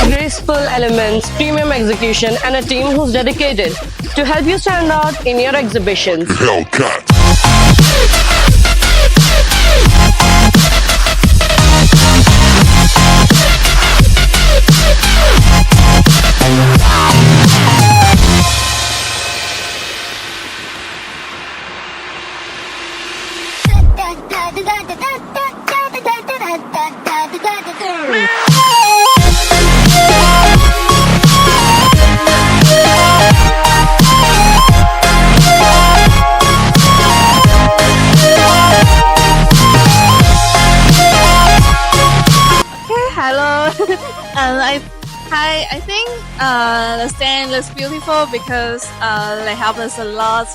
Graceful elements, premium execution, and a team who's dedicated to help you stand out in your exhibitions. Hellcat. Hello. I think the stand looks beautiful because they help us a lot.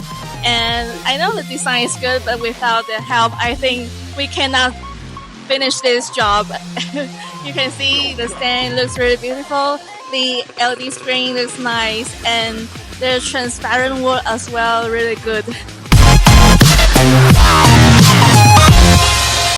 And I know the design is good, but without their help, I think we cannot finish this job. You can see the stand looks really beautiful. The LED screen looks nice, and the transparent wood as well, really good.